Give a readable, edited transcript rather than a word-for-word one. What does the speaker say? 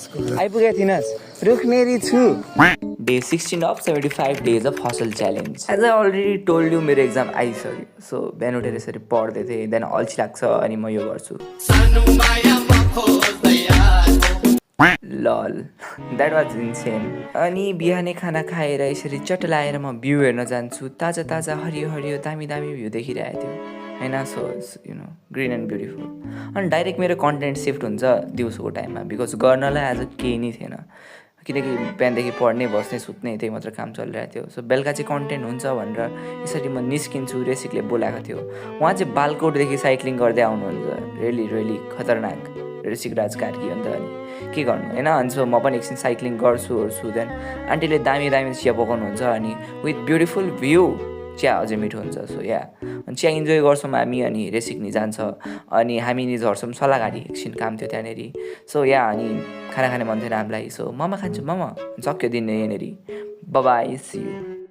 आइपुगेको थिइनस् रुखनेरी छु Day 16 of 75 days of hustle challenge. As I already told you, मेरो exam आइसक्यो. सो बिहान उठेर यसरी पढ्दै थिएँ. देन अल्छी लाग्छ अनि म यो गर्छु. लल द्याट वाज इन्सेन. अनि बिहानै खाना खाएर यसरी चट्ट लाएर म भ्यू हेर्न जान्छु. ताजा ताजा हरियो हरियो दामी दामी भ्यू देखिरहेको थियो होइन. So green and beautiful. अनि डाइरेक्ट मेरो कन्टेन्ट सिफ्ट हुन्छ दिउँसोको टाइममा बिकज गर्नलाई आज केही नै थिएन किनकि बिहानदेखि पढ्ने बस्ने सुत्ने त्यही मात्र काम चलिरहेको थियो. सो बेलुका चाहिँ कन्टेन्ट हुन्छ भनेर यसरी म निस्किन्छु. रेसिकले बोलाएको थियो. उहाँ चाहिँ बालकोटदेखि साइक्लिङ गर्दै आउनुहुन्छ. रियली रियली खतरनाक. ऋषिक राज कार्की अन्त अनि के गर्नु होइन. अनि सो म पनि एकछिन साइक्लिङ गर्छु देन आन्टीले दामी दामी चिया पकाउनुहुन्छ अनि विथ ब्युटिफुल भ्यू चिया अझै मिठो हुन्छ. सो या अनि चिया इन्जोय गर्छौँ हामी. अनि रेसिक नि जान्छ अनि हामी नि झर्छौँ सल्लाहकारी. एकछिन काम थियो त्यहाँनिर. सो या अनि खाना खाने मन थिएन हामीलाई. सो मोमो खान्छु मोमो सक्यो दिन यहाँनिर. Bye see you.